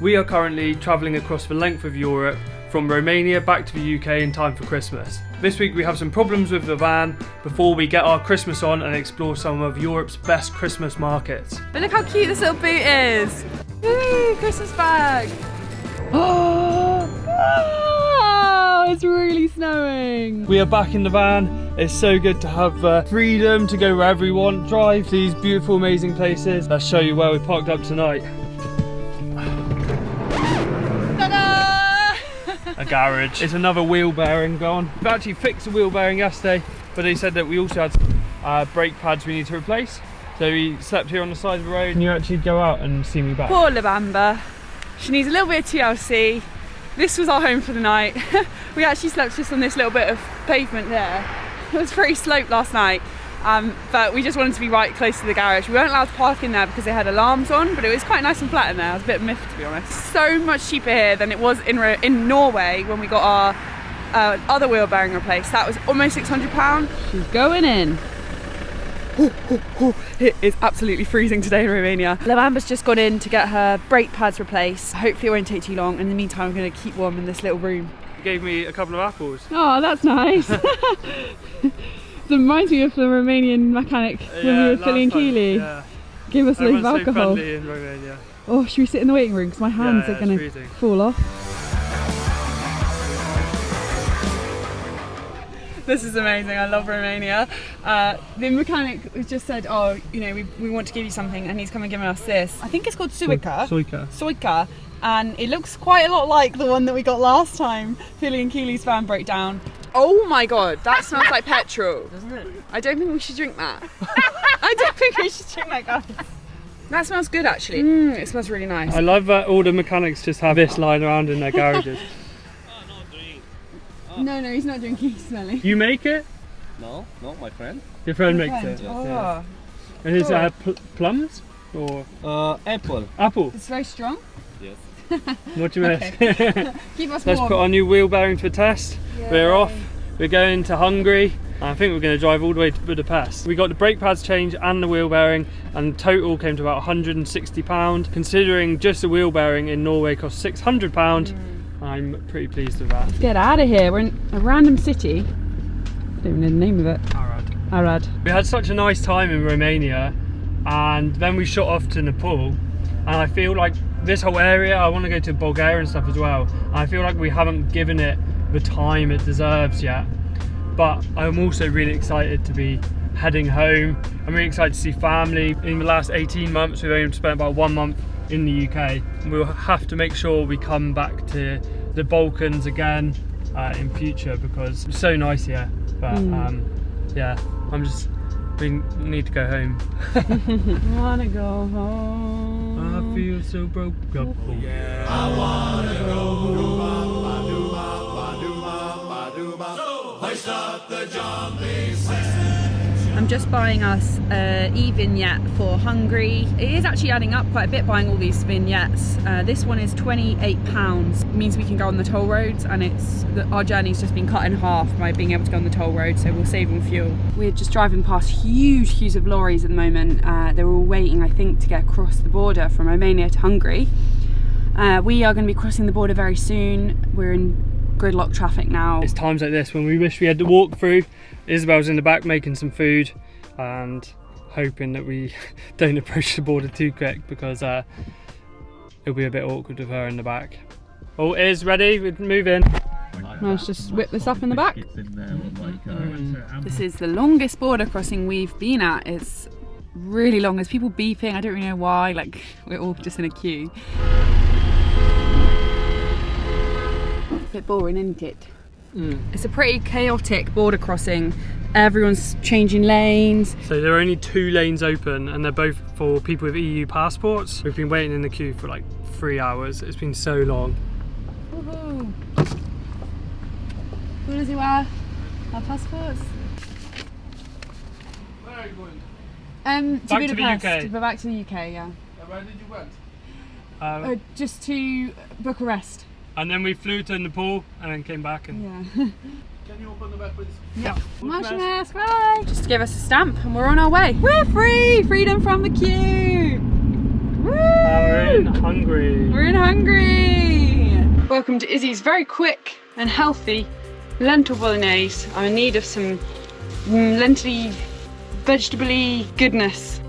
We are currently travelling across the length of Europe from Romania back to the UK in time for Christmas. This week we have some problems with the van before we get our Christmas on and explore some of Europe's best Christmas markets. But look how cute this little boot is! Woo, Christmas bag! Oh, it's really snowing! We are back in the van. It's so good to have freedom to go wherever we want, drive to these beautiful, amazing places. Let's show you where we parked up tonight. A garage. It's another wheel bearing gone. We actually fixed the wheel bearing yesterday, but they said that we also had brake pads we need to replace. So we slept here on the side of the road. Can you actually go out and see me back? Poor Labamba. She needs a little bit of TLC. This was our home for the night. We actually slept just on this little bit of pavement there. It was pretty sloped last night. But we just wanted to be right close to the garage. We weren't allowed to park in there because they had alarms on, but it was quite nice and flat in there. I was a bit miffed, to be honest. So much cheaper here than it was in Norway when we got our other wheel bearing replaced. That was almost £600. She's going in. It is absolutely freezing today in Romania. Labamba's just gone in to get her brake pads replaced. Hopefully it won't take too long. In the meantime, I'm going to keep warm in this little room. You gave me a couple of apples. Oh, that's nice. It reminds me of the Romanian mechanic when we were filling Keely. Yeah. Give us loads of alcohol. So friendly in Romania. Oh, should we sit in the waiting room? Because my hands are going to fall off. This is amazing. I love Romania. The mechanic just said, oh, you know, we want to give you something, and he's come and given us this. I think it's called Suica. Suica. And it looks quite a lot like the one that we got last time. Philly and Keely's van broke down. Oh my god, that smells like petrol. Doesn't it? I don't think we should drink that. I don't think we should drink that, guys. That smells good, actually. It smells really nice. I love that all the mechanics just have this lying around in their garages. No, he's not drinking, he's smelling. You make it? No, my friend. Your friend makes it? Oh. Yeah. And is it plums? Or? Apple. Apple? It's very strong? Yes. Okay. What do you miss? Keep us Let's warm. put our new wheel bearing to a test. Yay. We're off. We're going to Hungary. I think we're going to drive all the way to Budapest. We got the brake pads changed and the wheel bearing, and total came to about £160. Considering just the wheel bearing in Norway costs £600, I'm pretty pleased with that. Let's get out of here. We're in a random city. I don't even know the name of it. Arad. We had such a nice time in Romania, and then we shot off to Nepal, and I feel like this whole area, I want to go to Bulgaria and stuff as well. And I feel like we haven't given it the time it deserves yet. But I'm also really excited to be heading home. I'm really excited to see family. In the last 18 months, we've only spent about 1 month in the UK. We'll have to make sure we come back to the Balkans again in future because it's so nice here. But yeah, we need to go home. I wanna go home. I feel so broke up. Yeah. I wanna go home. Hoist up the jumping sail. I'm just buying us an e-vignette for Hungary. It is actually adding up quite a bit buying all these vignettes. This one is £28. It means we can go on the toll roads, and our journey's just been cut in half by being able to go on the toll road, so we'll save on fuel. We're just driving past huge queues of lorries at the moment. They're all waiting, I think, to get across the border from Romania to Hungary. We are going to be crossing the border very soon. We're in gridlock traffic now. It's times like this when we wish we had to walk through. Isabel's in the back making some food and hoping that we don't approach the border too quick because it'll be a bit awkward with her in the back. Oh, Is ready, we can move in. Let's just whip this up in the back. This is the longest border crossing we've been at. It's really long. There's people beeping, I don't really know why, like we're all just in a queue. Bit boring, isn't it? It's a pretty chaotic border crossing. Everyone's changing lanes. So there are only 2 lanes open and they're both for people with EU passports. We've been waiting in the queue for like 3 hours. It's been so long. Woohoo! Who does he wear? Our passports? Where are you going? To to the Budapest. UK. We're back to the UK, yeah. Where did you went? Just to Bucharest. And then we flew to Nepal and then came back and Yeah. Can you open the back, please? Yeah. Marshmallows, bye! Just give us a stamp and we're on our way. We're free! Freedom from the queue! We're in Hungary. We're in Hungary! Welcome to Izzy's very quick and healthy lentil bolognese. I'm in need of some lentil vegetable-y goodness.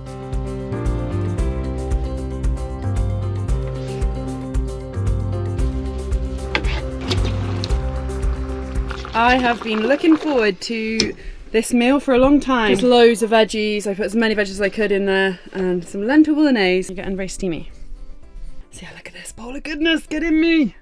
I have been looking forward to this meal for a long time. Just loads of veggies. I put as many veggies as I could in there and some lentil bolognese. You're getting very steamy. See, look at this bowl of goodness. Get in me.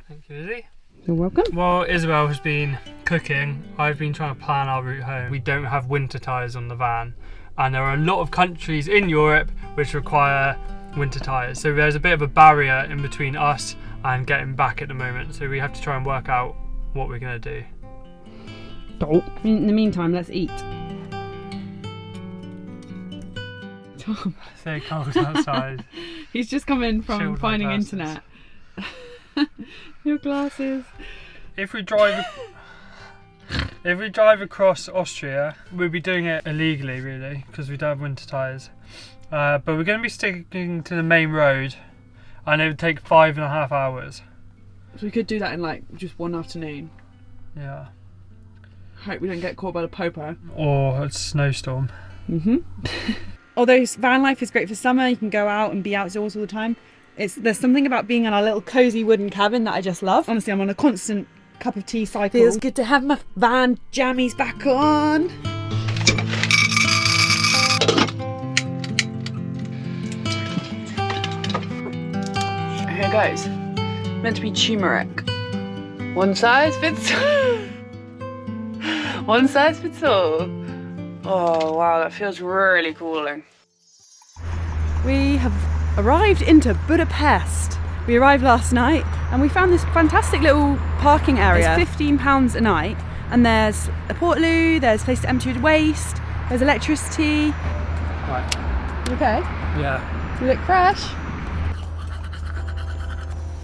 Thank you, Izzy. You're welcome. While Isabel has been cooking, I've been trying to plan our route home. We don't have winter tyres on the van, and there are a lot of countries in Europe which require winter tyres. So there's a bit of a barrier in between us and getting back at the moment. So we have to try and work out what we're going to do. In the meantime, let's eat. Tom. It's so cold outside. He's just come in from Chilled finding my glasses. internet. Your glasses. If we drive across Austria, we'll be doing it illegally, really, because we don't have winter tyres. But we're going to be sticking to the main road, and it would take 5.5 hours. So we could do that in like just one afternoon. Yeah. Hope we don't get caught by the popo. Or a snowstorm. Although van life is great for summer, you can go out and be outdoors all the time. There's something about being in our little cosy wooden cabin that I just love. Honestly, I'm on a constant cup of tea cycle. Feels good to have my van jammies back on. Here goes. Meant to be turmeric. One size fits one size fits all. Oh wow, that feels really cooling. We have arrived into Budapest. We arrived last night and we found this fantastic little parking area. It's £15 a night, and there's a portaloo, there's a place to empty your waste, there's electricity. Right. You okay? Yeah. You look fresh.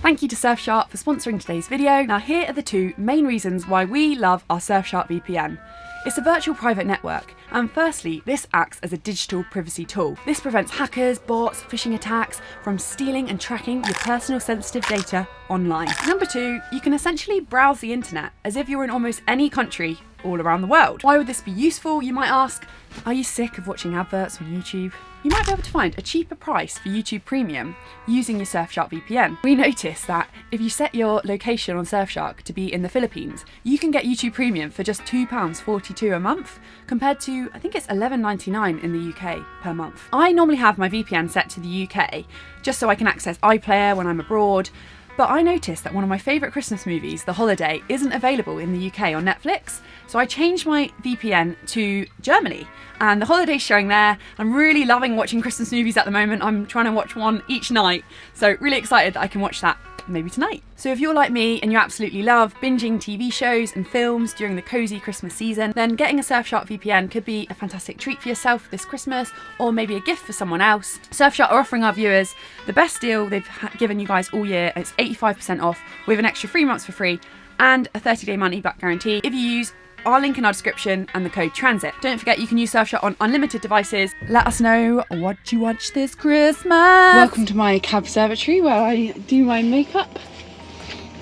Thank you to Surfshark for sponsoring today's video. Now here are the two main reasons why we love our Surfshark VPN. It's a virtual private network, and firstly, this acts as a digital privacy tool. This prevents hackers, bots, phishing attacks from stealing and tracking your personal sensitive data online. Number two, you can essentially browse the internet as if you're in almost any country all around the world. Why would this be useful, you might ask? Are you sick of watching adverts on YouTube? You might be able to find a cheaper price for YouTube Premium using your Surfshark VPN. We noticed that if you set your location on Surfshark to be in the Philippines, you can get YouTube Premium for just £2.42 a month, compared to, I think it's $11.99 in the UK per month. I normally have my VPN set to the UK, just so I can access iPlayer when I'm abroad, but I noticed that one of my favourite Christmas movies, The Holiday, isn't available in the UK on Netflix, so I changed my VPN to Germany, and The Holiday's showing there. I'm really loving watching Christmas movies at the moment. I'm trying to watch one each night, so really excited that I can watch that maybe tonight. So if you're like me and you absolutely love binging TV shows and films during the cosy Christmas season, then getting a Surfshark VPN could be a fantastic treat for yourself this Christmas, or maybe a gift for someone else. Surfshark are offering our viewers the best deal they've given you guys all year. It's 85% off with an extra 3 months for free and a 30-day money back guarantee if you use our link in our description and the code TRANSIT. Don't forget you can use Surfshark on unlimited devices. Let us know what you watch this Christmas. Welcome to my conservatory where I do my makeup.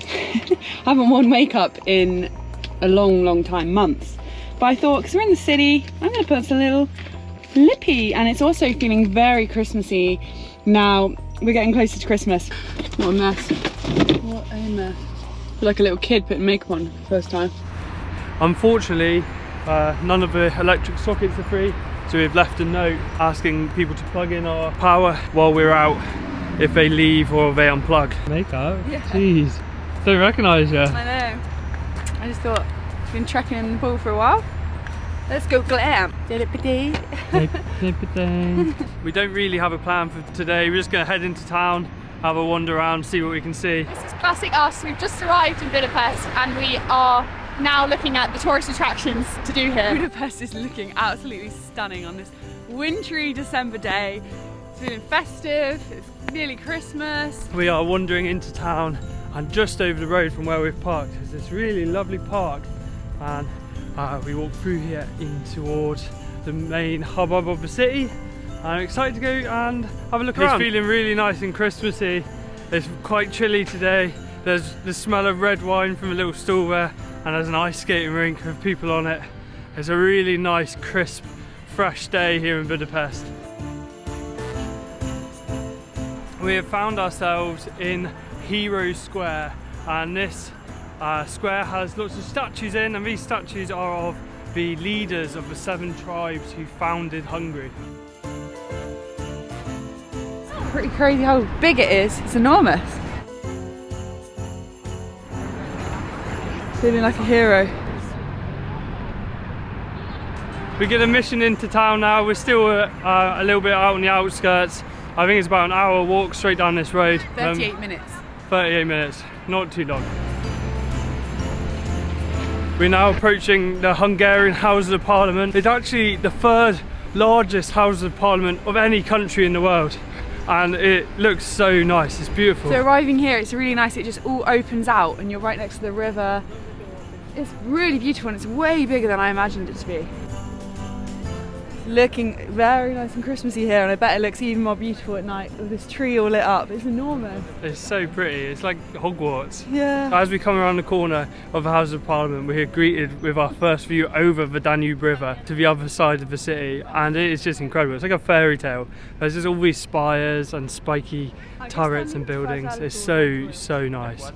I haven't worn makeup in a long time, months. But I thought, because we're in the city, I'm going to put some little lippy, and it's also feeling very Christmassy. Now we're getting closer to Christmas. What a mess. What a mess. I feel like a little kid putting makeup on for the first time. Unfortunately, none of the electric sockets are free, so we've left a note asking people to plug in our power while we're out if they leave or they unplug. Makeup? Yeah. Jeez. Don't recognise you. I know. I just thought, I've been trekking in the pool for a while. Let's go glam. We don't really have a plan for today. We're just going to head into town, have a wander around, see what we can see. This is classic us. We've just arrived in Budapest and we are now looking at the tourist attractions to do here. Budapest is looking absolutely stunning on this wintry December day. It's feeling festive, it's nearly Christmas. We are wandering into town, and just over the road from where we've parked is this really lovely park, and we walk through here in towards the main hubbub of the city, I'm excited to go and have a look around. It's feeling really nice and Christmassy. It's quite chilly today. There's the smell of red wine from a little stall there, and there's an ice skating rink with people on it. It's a really nice, crisp, fresh day here in Budapest. We have found ourselves in Heroes Square, and this square has lots of statues in, and these statues are of the leaders of the 7 tribes who founded Hungary. Pretty crazy how big it is. It's enormous. Feeling like a hero. We get a mission into town now. We're still a little bit out on the outskirts. I think it's about an hour walk straight down this road. 38 minutes. 38 minutes, not too long. We're now approaching the Hungarian Houses of Parliament. It's actually the 3rd largest Houses of Parliament of any country in the world. And it looks so nice, it's beautiful. So arriving here, it's really nice. It just all opens out and you're right next to the river. It's really beautiful and it's way bigger than I imagined it to be. Looking very nice and Christmassy here, and I bet it looks even more beautiful at night with this tree all lit up. It's enormous. It's so pretty, it's like Hogwarts. Yeah. As we come around the corner of the House of Parliament, we're greeted with our first view over the Danube River to the other side of the city, and it is just incredible. It's like a fairy tale. There's just all these spires and spiky turrets and buildings. It's so nice.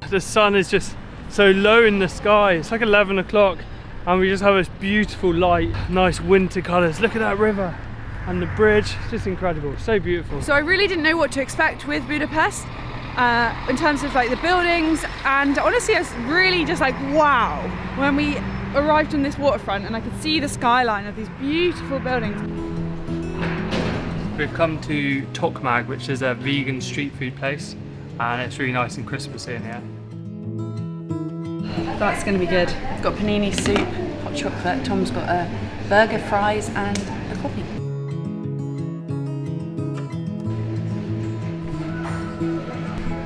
The sun is just so low in the sky. It's like 11 o'clock. And we just have this beautiful light, nice winter colours. Look at that river and the bridge, just incredible, so beautiful. So I really didn't know what to expect with Budapest in terms of like the buildings, and honestly I was really just like wow when we arrived on this waterfront and I could see the skyline of these beautiful buildings. We've come to Tokmag, which is a vegan street food place, and it's really nice and Christmassy in here. That's going to be good. It's got panini soup, hot chocolate. Tom's got a burger, fries and a coffee.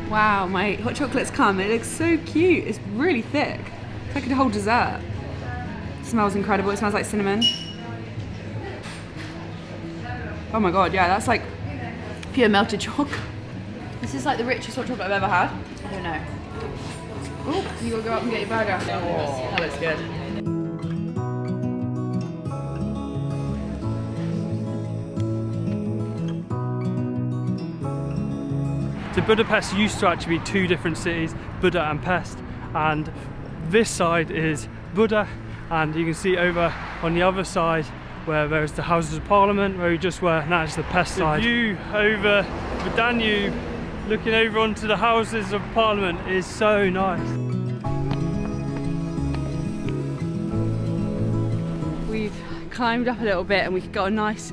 Wow, my hot chocolate's come. It looks so cute. It's really thick. It's like a whole dessert. It smells incredible. It smells like cinnamon. Oh my god, yeah, that's like pure melted chocolate. This is like the richest hot chocolate I've ever had. I don't know. Oh, you gotta go up and get your burger. Oh, that looks good. So Budapest used to actually be 2 different cities, Buda and Pest, and this side is Buda, and you can see over on the other side where there's the Houses of Parliament, where we just were, and that's the Pest side. The view over the Danube, looking over onto the Houses of Parliament, is so nice. We've climbed up a little bit and we've got a nice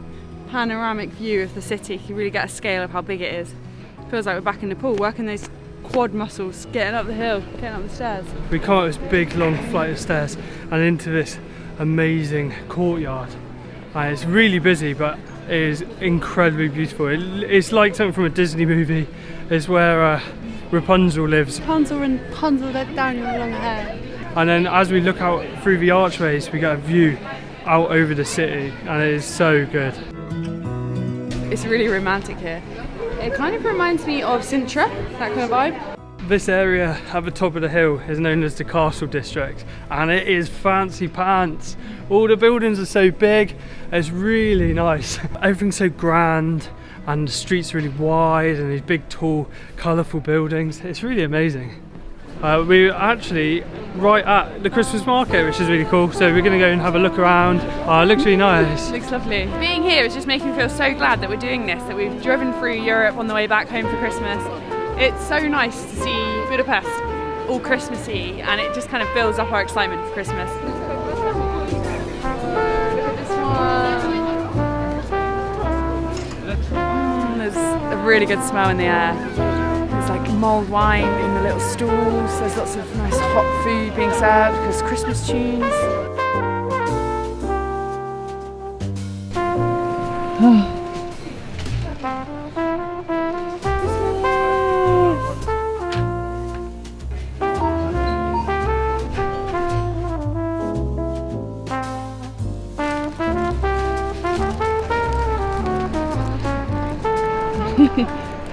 panoramic view of the city. You can really get a scale of how big it is. Feels like we're back in Nepal, working those quad muscles, getting up the hill, getting up the stairs. We come up this big long flight of stairs and into this amazing courtyard. And it's really busy, but it is incredibly beautiful. It's like something from a Disney movie. It's where Rapunzel lives. Rapunzel and Rapunzel let down your long hair. And then as we look out through the archways, we get a view out over the city, and it is so good. It's really romantic here. It kind of reminds me of Sintra, that kind of vibe. This area at the top of the hill is known as the Castle District, and it is fancy pants. All the buildings are so big, it's really nice. Everything's so grand, and the streets are really wide, and these big, tall, colourful buildings. It's really amazing. We're actually right at the Christmas market, which is really cool, so we're going to go and have a look around. It looks really nice. Looks lovely. Being here is just making me feel so glad that we're doing this, that we've driven through Europe on the way back home for Christmas. It's so nice to see Budapest all Christmassy, and it just kind of builds up our excitement for Christmas. Look at this one. There's a really good smell in the air. There's like mulled wine in the little stalls. There's lots of nice hot food being served because Christmas tunes.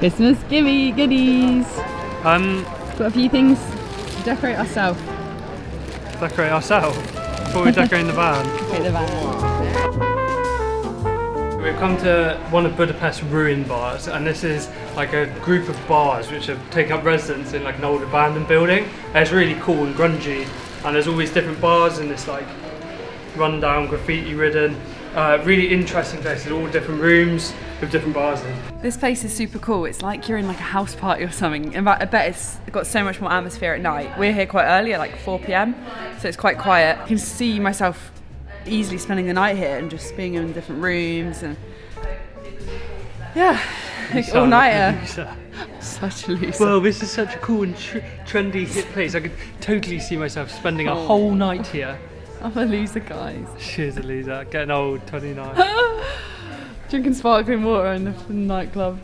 Christmas goodies. Um, Got a few things to decorate ourselves. decorate ourselves before we decorate the van. Decorate the van. We've come to one of Budapest's ruined bars, and this is like a group of bars which have taken up residence in like an old abandoned building. And it's really cool and grungy, and there's all these different bars in this like rundown, graffiti-ridden, really interesting places, all different rooms with different bars in. This place is super cool. It's like you're in like a house party or something. In fact, I bet it's got so much more atmosphere at night. We're here quite early at like 4 p.m, so it's quite quiet. I can see myself easily spending the night here and just being in different rooms and yeah, like all nighter. Such a loser. Well, this is such a cool and trendy hip place. I could totally see myself spending a whole night here. I'm a loser, guys. She's a loser, getting old, 29. Drinking sparkling water in the nightclub.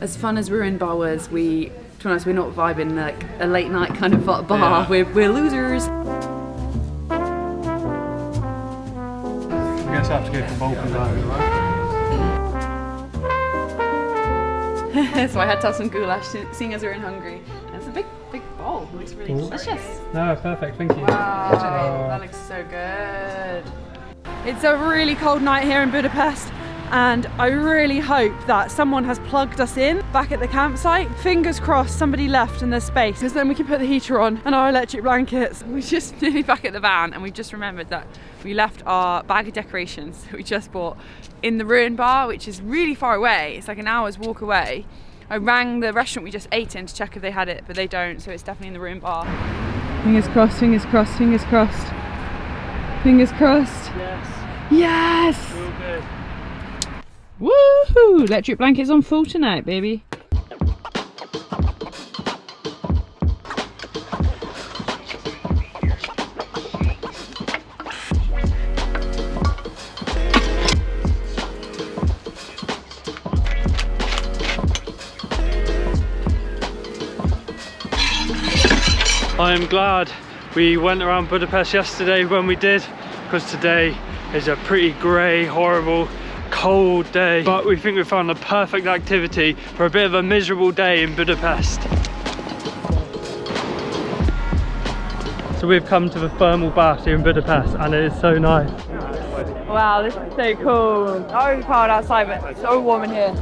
As fun as Ruined Bar was, to be honest, we're not vibing like a late night kind of bar. Yeah. We're losers. I guess I have to go for Balkan Van, right? So I had to have some goulash, seeing as we're in Hungary. And it's a big bowl. It looks really delicious. No, perfect, thank you. Wow, that looks so good. It's a really cold night here in Budapest, and I really hope that someone has plugged us in back at the campsite. Fingers crossed somebody left and there's space, because then we can put the heater on and our electric blankets. We're just nearly back at the van, and we just remembered that we left our bag of decorations that we just bought in the Ruined Bar, which is really far away. It's like an hour's walk away. I rang the restaurant we just ate in to check if they had it, but they don't, so it's definitely in the Ruined Bar. Fingers crossed, fingers crossed, fingers crossed. Fingers crossed. Yes. Yes! Real good. Woohoo! Electric blankets on full tonight, baby. I am glad we went around Budapest yesterday when we did, because today is a pretty grey, horrible, cold day. But we think we found the perfect activity for a bit of a miserable day in Budapest. So we've come to the thermal bath here in Budapest, and it is so nice. Wow, this is so cool. So cold outside, but it's so warm in here.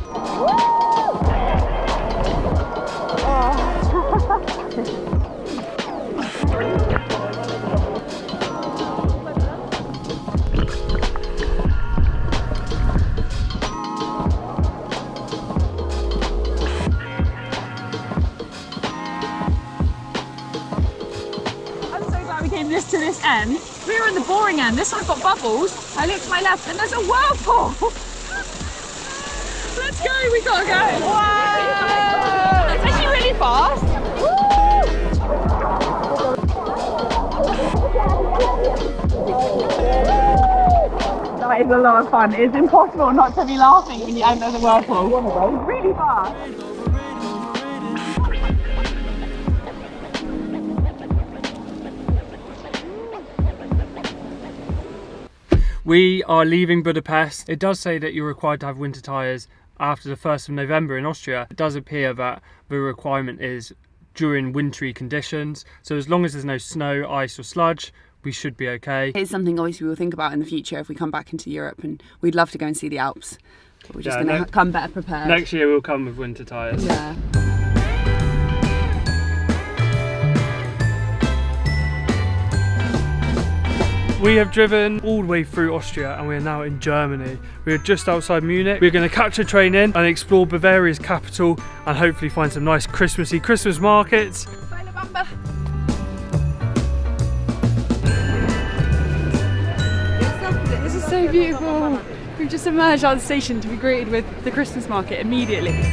To this end, we were in the boring end. This one's got bubbles. I look to my left and there's a whirlpool. Let's go, we gotta go. Wow! It's actually really fast. That is a lot of fun. It's impossible not to be laughing when you enter the whirlpool. It's really fast. We are leaving Budapest. It does say that you're required to have winter tyres after the 1st of November in Austria. It does appear that the requirement is during wintry conditions. So as long as there's no snow, ice or sludge, we should be okay. It's something obviously we'll think about in the future if we come back into Europe, and we'd love to go and see the Alps. But we're just going to come better prepared. Next year we'll come with winter tyres. Yeah. We have driven all the way through Austria and we are now in Germany. We are just outside Munich. We're going to catch a train in and explore Bavaria's capital and hopefully find some nice Christmassy Christmas markets. This is so beautiful. We've just emerged out of the station to be greeted with the Christmas market immediately.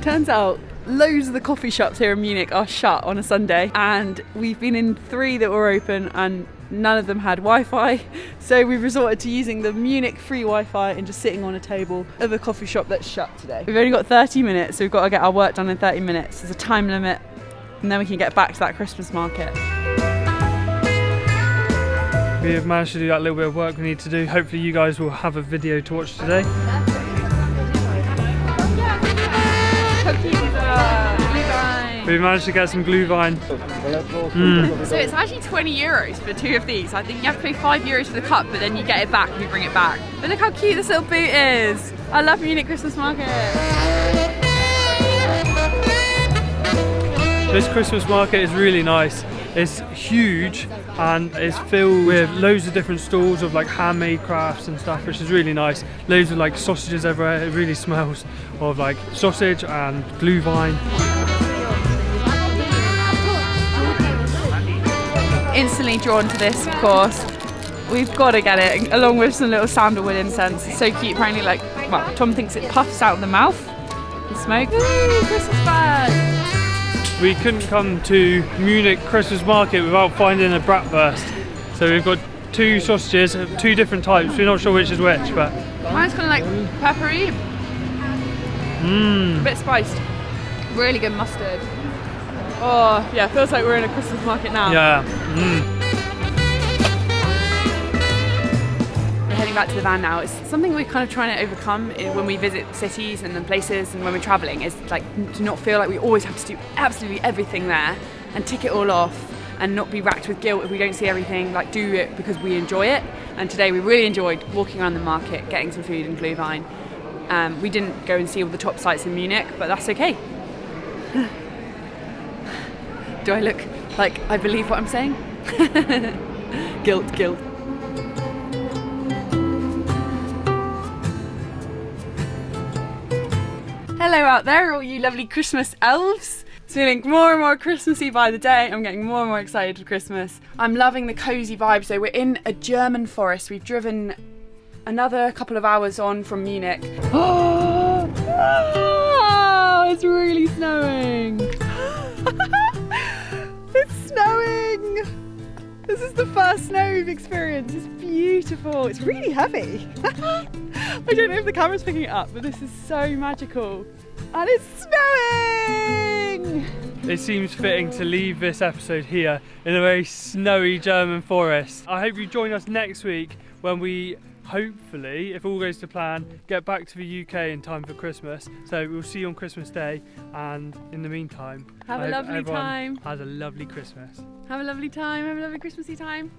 Turns out loads of the coffee shops here in Munich are shut on a Sunday, and we've been in 3 that were open and none of them had Wi-Fi, so we resorted to using the Munich free Wi-Fi and just sitting on a table of a coffee shop that's shut today. We've only got 30 minutes, so we've got to get our work done in 30 minutes. There's a time limit, and then we can get back to that Christmas market. We have managed to do that little bit of work we need to do. Hopefully you guys will have a video to watch today. We managed to get some Glühwein. So it's actually 20 euros for 2 of these. I think you have to pay 5 euros for the cup, but then you get it back if you bring it back. But look how cute this little boot is. I love Munich Christmas market. This Christmas market is really nice. It's huge and it's filled with loads of different stalls of like handmade crafts and stuff, which is really nice. Loads of like sausages everywhere. It really smells of like sausage and Glühwein. Instantly drawn to this, of course. We've got to get it, along with some little sandalwood incense. It's so cute. Apparently, like, well, Tom thinks it puffs out of the mouth. The smoke. Ooh, Christmas bag. We couldn't come to Munich Christmas market without finding a bratwurst. So we've got 2 sausages of 2 different types. We're not sure which is which, but Mine's kind of like peppery. A bit spiced. Really good mustard. Oh, yeah, feels like we're in a Christmas market now. yeah. We're heading back to the van now. It's something we're kind of trying to overcome when we visit cities and places and when we're traveling, is like to not feel like we always have to do absolutely everything there and tick it all off and not be racked with guilt if we don't see everything. Like, do it because we enjoy it. And today we really enjoyed walking around the market, getting some food and Glühwein. We didn't go and see all the top sites in Munich, but that's okay. Do I look like I believe what I'm saying? Guilt. Hello out there, all you lovely Christmas elves. It's feeling more and more Christmassy by the day. I'm getting more and more excited for Christmas. I'm loving the cozy vibe. So we're in a German forest. We've driven another couple of hours on from Munich. Oh, it's really snowing. It's snowing! This is the first snow we've experienced. It's beautiful. It's really heavy. I don't know if the camera's picking it up, but this is so magical. And it's snowing! It seems fitting to leave this episode here in a very snowy German forest. I hope you join us next week when we hopefully, if all goes to plan, get back to the UK in time for Christmas. So we'll see you on Christmas Day, and in the meantime, Have a lovely time. Has a lovely Christmas. Have a lovely time. Have a lovely Christmassy time.